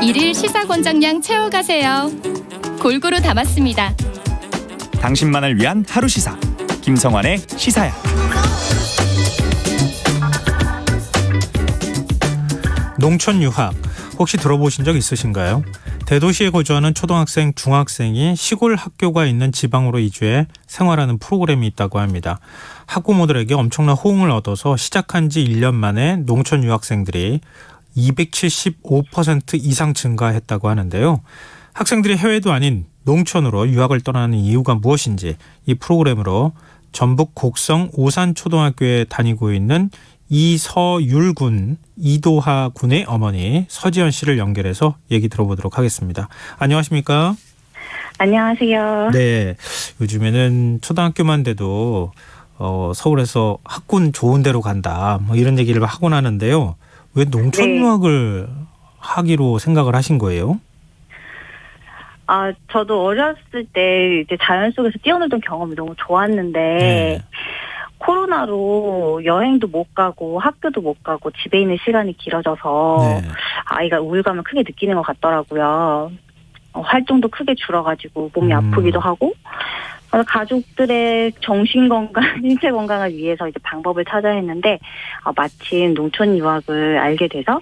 일일 시사권장량 채워가세요. 골고루 담았습니다. 당신만을 위한 하루 시사 김성환의 시사야. 농촌 유학 혹시 들어보신 적 있으신가요? 대도시에 거주하는 초등학생, 중학생이 시골 학교가 있는 지방으로 이주해 생활하는 프로그램이 있다고 합니다. 학부모들에게 엄청난 호응을 얻어서 시작한 지 1년 만에 농촌 유학생들이 275% 이상 증가했다고 하는데요. 학생들이 해외도 아닌 농촌으로 유학을 떠나는 이유가 무엇인지 이 프로그램으로 전북 곡성 오산초등학교에 다니고 있는 이서율군, 이도하 군의 어머니 서지연 씨를 연결해서 얘기 들어보도록 하겠습니다. 안녕하십니까? 안녕하세요. 네, 요즘에는 초등학교만 돼도 서울에서 학군 좋은 데로 간다 뭐 이런 얘기를 하곤 하는데요. 왜 농촌 네. 유학을 하기로 생각을 하신 거예요? 저도 어렸을 때 이제 자연 속에서 뛰어놀던 경험이 너무 좋았는데 네. 코로나로 여행도 못 가고 학교도 못 가고 집에 있는 시간이 길어져서 네. 아이가 우울감을 크게 느끼는 것 같더라고요. 활동도 크게 줄어가지고 몸이 아프기도 하고 그래서 가족들의 정신 건강, 신체 건강을 위해서 이제 방법을 찾아야 했는데 마침 농촌 유학을 알게 돼서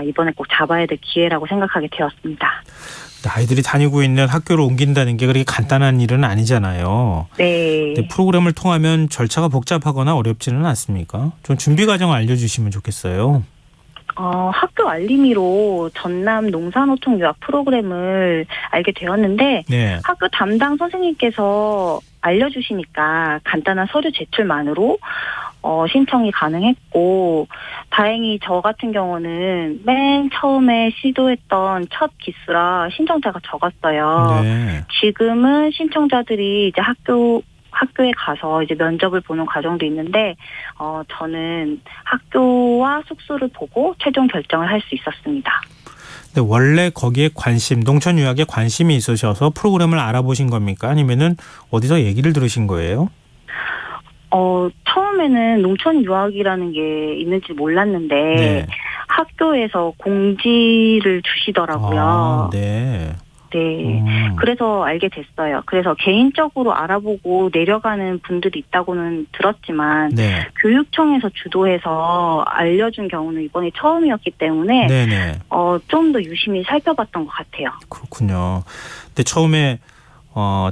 이번에 꼭 잡아야 될 기회라고 생각하게 되었습니다. 아이들이 다니고 있는 학교를 옮긴다는 게 그렇게 간단한 일은 아니잖아요. 네. 근데 프로그램을 통하면 절차가 복잡하거나 어렵지는 않습니까? 좀 준비 과정을 알려주시면 좋겠어요. 학교 알림이로 전남 농산호통 유학 프로그램을 알게 되었는데 네. 학교 담당 선생님께서 알려주시니까 간단한 서류 제출만으로 신청이 가능했고 다행히 저 같은 경우는 맨 처음에 시도했던 첫 기수라 신청자가 적었어요. 네. 지금은 신청자들이 이제 학교에 가서 이제 면접을 보는 과정도 있는데 저는 학교와 숙소를 보고 최종 결정을 할 수 있었습니다. 근데 원래 거기에 농촌 유학에 관심이 있으셔서 프로그램을 알아보신 겁니까? 아니면은 어디서 얘기를 들으신 거예요? 처음에는 농촌 유학이라는 게 있는지 몰랐는데 네. 학교에서 공지를 주시더라고요. 네. 네. 그래서 알게 됐어요. 그래서 개인적으로 알아보고 내려가는 분들이 있다고는 들었지만 네. 교육청에서 주도해서 알려준 경우는 이번이 처음이었기 때문에 네네. 좀 더 유심히 살펴봤던 것 같아요. 그렇군요. 근데 처음에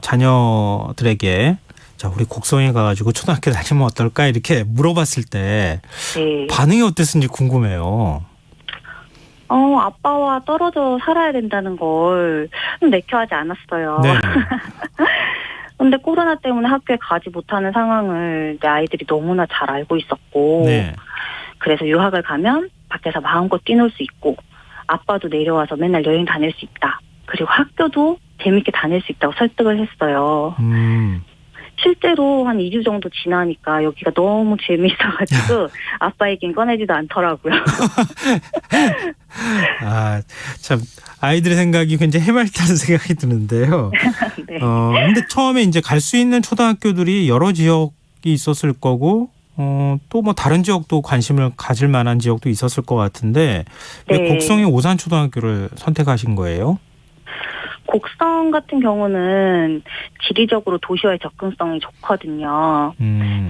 자녀들에게 자, 우리 곡성에 가가지고 초등학교 다니면 어떨까 이렇게 물어봤을 때 네. 반응이 어땠는지 궁금해요. 아빠와 떨어져 살아야 된다는 걸 내켜하지 않았어요. 네. 근데 코로나 때문에 학교에 가지 못하는 상황을 내 아이들이 너무나 잘 알고 있었고 네. 그래서 유학을 가면 밖에서 마음껏 뛰놀 수 있고 아빠도 내려와서 맨날 여행 다닐 수 있다. 그리고 학교도 재밌게 다닐 수 있다고 설득을 했어요. 실제로 한 2주 정도 지나니까 여기가 너무 재미있어가지고 아빠에겐 꺼내지도 않더라고요. 참 아이들의 생각이 굉장히 해맑다는 생각이 드는데요. 네. 근데 처음에 이제 갈 수 있는 초등학교들이 여러 지역이 있었을 거고 또 뭐 다른 지역도 관심을 가질 만한 지역도 있었을 것 같은데 왜 네. 곡성의 오산초등학교를 선택하신 거예요? 곡성 같은 경우는 지리적으로 도시와의 접근성이 좋거든요.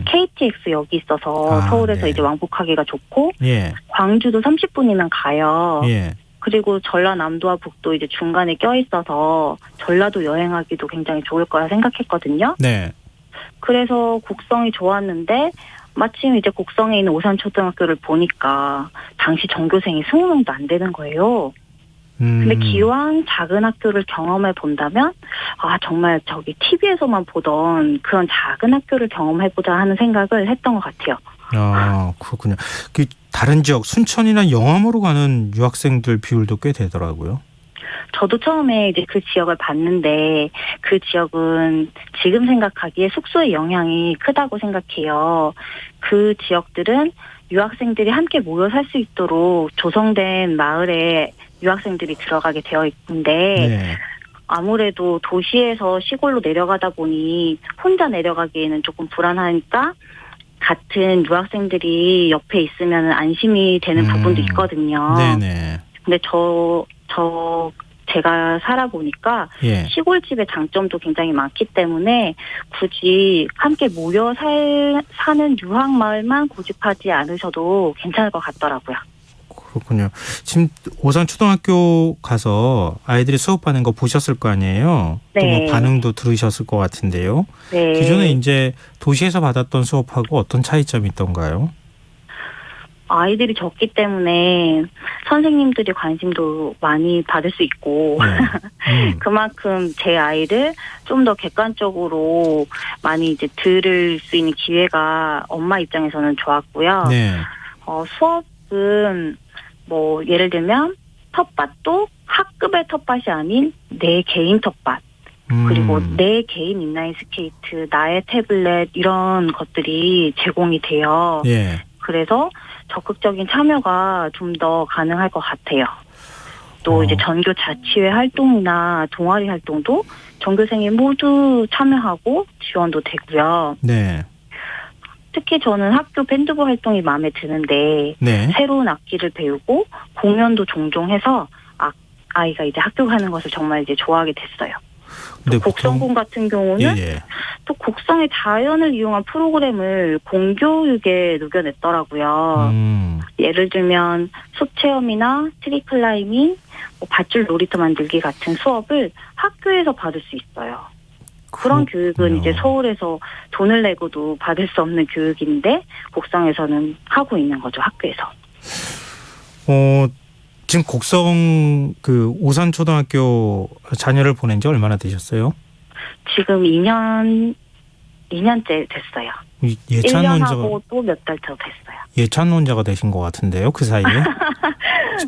KTX역이 있어서 서울에서 네. 이제 왕복하기가 좋고 예. 광주도 30분이면 가요. 예. 그리고 전라남도와 북도 이제 중간에 껴있어서 전라도 여행하기도 굉장히 좋을 거라 생각했거든요. 네. 그래서 곡성이 좋았는데 마침 이제 곡성에 있는 오산초등학교를 보니까 당시 전교생이 20명도 안 되는 거예요. 근데 기왕 작은 학교를 경험해 본다면 정말 저기 TV에서만 보던 그런 작은 학교를 경험해보자 하는 생각을 했던 것 같아요. 그렇군요. 그 다른 지역 순천이나 영암으로 가는 유학생들 비율도 꽤 되더라고요. 저도 처음에 이제 그 지역을 봤는데 그 지역은 지금 생각하기에 숙소의 영향이 크다고 생각해요. 그 지역들은 유학생들이 함께 모여 살 수 있도록 조성된 마을에 유학생들이 들어가게 되어 있는데 네. 아무래도 도시에서 시골로 내려가다 보니 혼자 내려가기에는 조금 불안하니까 같은 유학생들이 옆에 있으면 안심이 되는 부분도 있거든요. 네네. 근데 제가 살아보니까 예. 시골집의 장점도 굉장히 많기 때문에 굳이 함께 모여 사는 유학마을만 고집하지 않으셔도 괜찮을 것 같더라고요. 그렇군요. 지금 오산초등학교 가서 아이들이 수업하는 거 보셨을 거 아니에요? 또 네. 뭐 반응도 들으셨을 것 같은데요. 네. 기존에 이제 도시에서 받았던 수업하고 어떤 차이점이 있던가요? 아이들이 적기 때문에 선생님들이 관심도 많이 받을 수 있고 네. 그만큼 제 아이를 좀 더 객관적으로 많이 이제 들을 수 있는 기회가 엄마 입장에서는 좋았고요. 네. 수업은 뭐 예를 들면 텃밭도 학급의 텃밭이 아닌 내 개인 텃밭 그리고 내 개인 인라인 스케이트, 나의 태블릿 이런 것들이 제공이 돼요. 예. 그래서 적극적인 참여가 좀 더 가능할 것 같아요. 또 이제 전교 자치회 활동이나 동아리 활동도 전교생이 모두 참여하고 지원도 되고요. 네. 특히 저는 학교 밴드부 활동이 마음에 드는데 네. 새로운 악기를 배우고 공연도 종종 해서 아이가 이제 학교 가는 것을 정말 이제 좋아하게 됐어요. 근데 곡성군 같은 경우는 예. 또 곡성의 자연을 이용한 프로그램을 공교육에 녹여냈더라고요. 예를 들면 숲체험이나 트리클라이밍, 밧줄 놀이터 만들기 같은 수업을 학교에서 받을 수 있어요. 그런 교육은 이제 서울에서 돈을 내고도 받을 수 없는 교육인데 곡성에서는 하고 있는 거죠, 학교에서. 지금 곡성 그 오산초등학교 자녀를 보낸 지 얼마나 되셨어요? 지금 2년째 됐어요. 예찬론자가 1년하고 또 몇 달 더 됐어요. 예찬론자가 되신 것 같은데요, 그 사이에.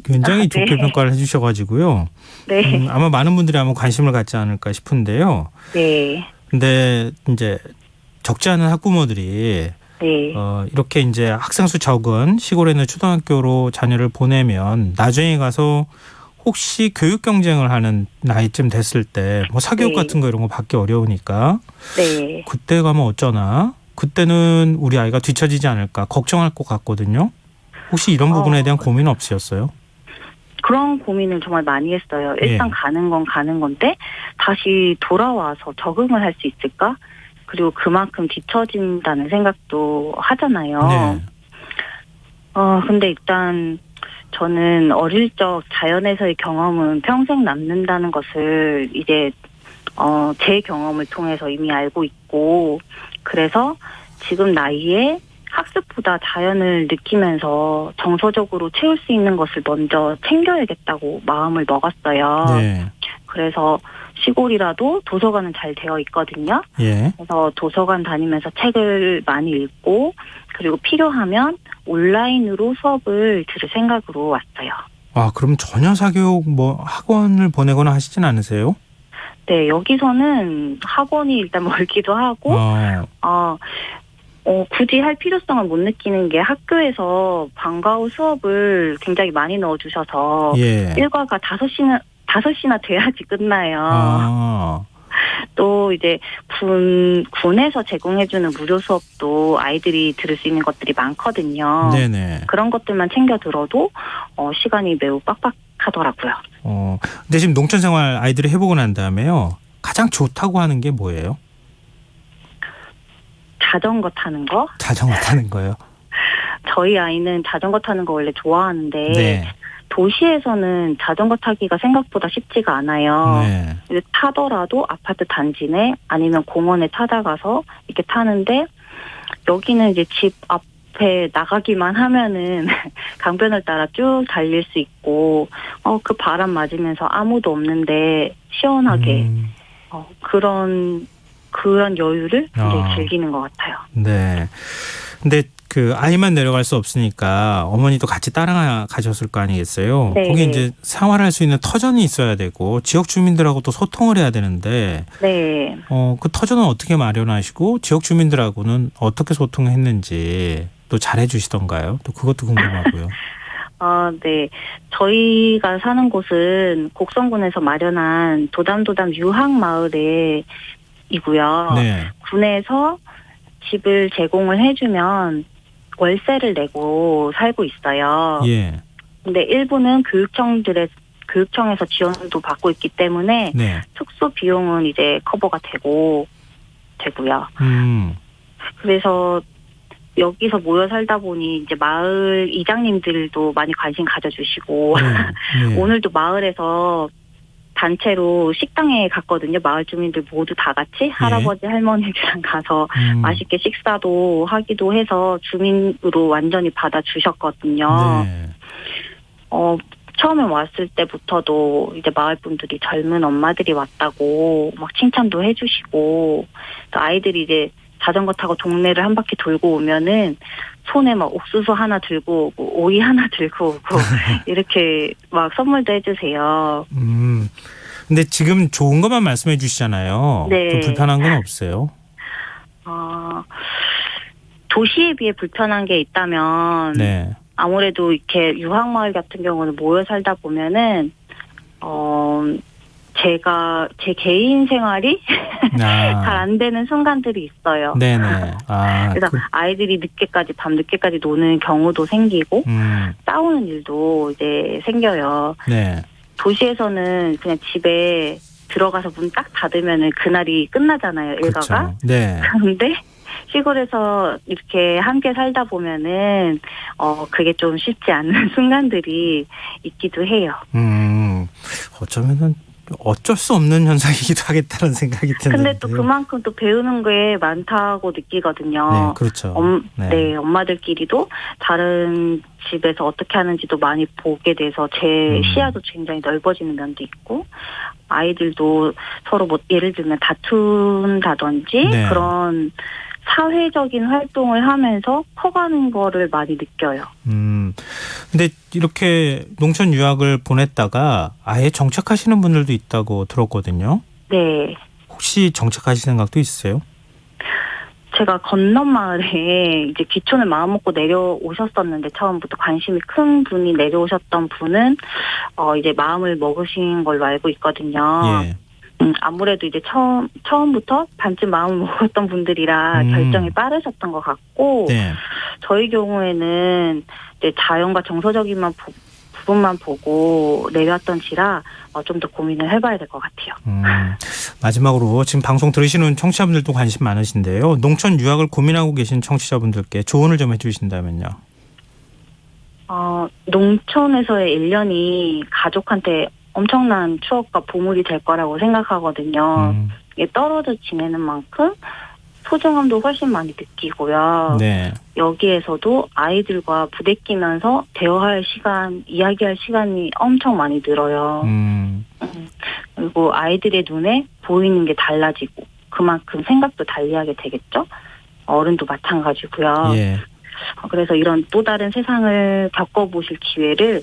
굉장히 좋게 네. 평가를 해주셔가지고요. 네. 아마 많은 분들이 아마 관심을 갖지 않을까 싶은데요. 네. 근데 이제 적지 않은 학부모들이 네. 이렇게 이제 학생 수 적은 시골에 있는 초등학교로 자녀를 보내면 나중에 가서 혹시 교육 경쟁을 하는 나이쯤 됐을 때 뭐 사교육 네. 같은 거 이런 거 받기 어려우니까 네. 그때 가면 어쩌나 그때는 우리 아이가 뒤처지지 않을까 걱정할 것 같거든요. 혹시 이런 부분에 대한 고민 없으셨어요? 그런 고민을 정말 많이 했어요. 일단 예. 가는 건 가는 건데 다시 돌아와서 적응을 할 수 있을까? 그리고 그만큼 뒤처진다는 생각도 하잖아요. 네. 근데 일단 저는 어릴 적 자연에서의 경험은 평생 남는다는 것을 이제 제 경험을 통해서 이미 알고 있고 그래서 지금 나이에 학습보다 자연을 느끼면서 정서적으로 채울 수 있는 것을 먼저 챙겨야겠다고 마음을 먹었어요. 네. 그래서 시골이라도 도서관은 잘 되어 있거든요. 예. 그래서 도서관 다니면서 책을 많이 읽고 그리고 필요하면 온라인으로 수업을 들을 생각으로 왔어요. 아, 그럼 전혀 사교육 뭐 학원을 보내거나 하시진 않으세요? 네, 여기서는 학원이 일단 멀기도 하고 굳이 할 필요성을 못 느끼는 게 학교에서 방과 후 수업을 굉장히 많이 넣어주셔서 예. 일과가 5시나 돼야지 끝나요. 또 이제 군에서 제공해주는 무료 수업도 아이들이 들을 수 있는 것들이 많거든요. 네네. 그런 것들만 챙겨 들어도 시간이 매우 빡빡하더라고요. 근데 지금 농촌 생활 아이들이 해보고 난 다음에요. 가장 좋다고 하는 게 뭐예요? 자전거 타는 거? 자전거 타는 거요? 저희 아이는 자전거 타는 거 원래 좋아하는데 네. 도시에서는 자전거 타기가 생각보다 쉽지가 않아요. 네. 근데 타더라도 아파트 단지 내 아니면 공원에 찾아가서 이렇게 타는데 여기는 이제 집 앞에 나가기만 하면은 강변을 따라 쭉 달릴 수 있고 그 바람 맞으면서 아무도 없는데 시원하게 그런 여유를 굉장히 즐기는 것 같아요. 네. 근데 그 아이만 내려갈 수 없으니까 어머니도 같이 따라가셨을 거 아니겠어요? 네. 거기 이제 생활할 수 있는 터전이 있어야 되고 지역 주민들하고 또 소통을 해야 되는데 네. 그 터전은 어떻게 마련하시고 지역 주민들하고는 어떻게 소통했는지 또 잘해 주시던가요? 또 그것도 궁금하고요. 네. 저희가 사는 곳은 곡성군에서 마련한 도담 유학 마을에 이고요. 네. 군에서 집을 제공을 해주면 월세를 내고 살고 있어요. 예. 근데 일부는 교육청에서 지원도 받고 있기 때문에 네. 숙소 비용은 이제 커버가 되고요. 그래서 여기서 모여 살다 보니 이제 마을 이장님들도 많이 관심 가져주시고 네. 오늘도 마을에서 단체로 식당에 갔거든요. 마을 주민들 모두 다 같이 할아버지 할머니들이랑 가서 맛있게 식사도 하기도 해서 주민으로 완전히 받아주셨거든요. 네. 처음에 왔을 때부터도 이제 마을 분들이 젊은 엄마들이 왔다고 막 칭찬도 해주시고 또 아이들이 이제 자전거 타고 동네를 한 바퀴 돌고 오면은 손에 막 옥수수 하나 들고 오고 오이 하나 들고 오고 이렇게 막 선물도 해주세요. 근데 지금 좋은 것만 말씀해 주시잖아요. 네. 좀 불편한 건 없어요? 도시에 비해 불편한 게 있다면 네. 아무래도 이렇게 유학마을 같은 경우는 모여 살다 보면은 제가 제 개인 생활이 잘 안 되는 순간들이 있어요. 네네. 그래서 아이들이 밤 늦게까지 노는 경우도 생기고 싸우는 일도 이제 생겨요. 네. 도시에서는 그냥 집에 들어가서 문 딱 닫으면은 그날이 끝나잖아요, 일과가. 그렇죠. 네. 그런데 시골에서 이렇게 함께 살다 보면은 그게 좀 쉽지 않은 순간들이 있기도 해요. 어쩌면은 어쩔 수 없는 현상이기도 하겠다는 생각이 드는데요. 근데 또 그만큼 또 배우는 게 많다고 느끼거든요. 네, 그렇죠. 네, 엄마들끼리도 다른 집에서 어떻게 하는지도 많이 보게 돼서 제 시야도 굉장히 넓어지는 면도 있고 아이들도 서로 뭐 예를 들면 다툰다든지 네. 그런 사회적인 활동을 하면서 커가는 거를 많이 느껴요. 근데 이렇게 농촌 유학을 보냈다가 아예 정착하시는 분들도 있다고 들었거든요. 네. 혹시 정착하실 생각도 있으세요? 제가 건넌 마을에 이제 귀촌을 마음먹고 내려오셨었는데 처음부터 관심이 큰 분이 내려오셨던 분은 이제 마음을 먹으신 걸로 알고 있거든요. 예. 아무래도 이제 처음부터 반쯤 마음을 먹었던 분들이라 결정이 빠르셨던 것 같고, 네. 저희 경우에는 이제 자연과 정서적인 부분만 보고 내려왔던지라 좀 더 고민을 해봐야 될 것 같아요. 마지막으로 지금 방송 들으시는 청취자분들도 관심 많으신데요. 농촌 유학을 고민하고 계신 청취자분들께 조언을 좀 해주신다면요. 농촌에서의 1년이 가족한테 엄청난 추억과 보물이 될 거라고 생각하거든요. 이게 떨어져 지내는 만큼 소중함도 훨씬 많이 느끼고요. 네. 여기에서도 아이들과 부대끼면서 대화할 시간, 이야기할 시간이 엄청 많이 늘어요. 그리고 아이들의 눈에 보이는 게 달라지고 그만큼 생각도 달리하게 되겠죠. 어른도 마찬가지고요. 예. 그래서 이런 또 다른 세상을 겪어보실 기회를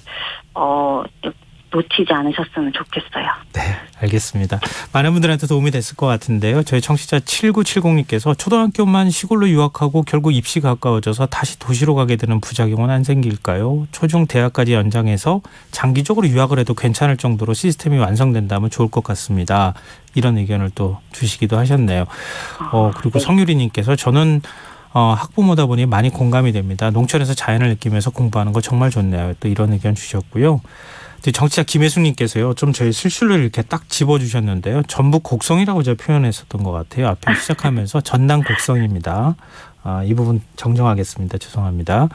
놓치지 않으셨으면 좋겠어요. 네, 알겠습니다. 많은 분들한테 도움이 됐을 것 같은데요. 저희 청취자 7970님께서 초등학교만 시골로 유학하고 결국 입시가 가까워져서 다시 도시로 가게 되는 부작용은 안 생길까요? 초중 대학까지 연장해서 장기적으로 유학을 해도 괜찮을 정도로 시스템이 완성된다면 좋을 것 같습니다. 이런 의견을 또 주시기도 하셨네요. 그리고 네. 성유리님께서 저는 학부모다 보니 많이 공감이 됩니다. 농촌에서 자연을 느끼면서 공부하는 거 정말 좋네요. 또 이런 의견 주셨고요. 정치자 김혜숙님께서요. 좀 저희 실수를 이렇게 딱 집어주셨는데요. 전북 곡성이라고 제가 표현했었던 것 같아요. 앞에 시작하면서 전남 곡성입니다. 이 부분 정정하겠습니다. 죄송합니다.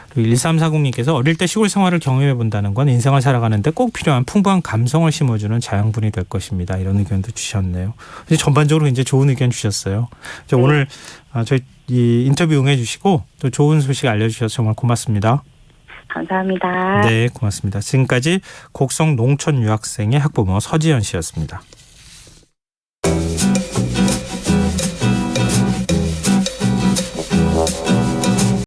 그리고 1340님께서 어릴 때 시골 생활을 경험해 본다는 건 인생을 살아가는데 꼭 필요한 풍부한 감성을 심어주는 자양분이 될 것입니다. 이런 의견도 주셨네요. 전반적으로 굉장히 좋은 의견 주셨어요. 오늘 저희 이 인터뷰 응해주시고 또 좋은 소식 알려주셔서 정말 고맙습니다. 감사합니다. 네, 고맙습니다. 지금까지 곡성 농촌 유학생의 학부모 서지연 씨였습니다.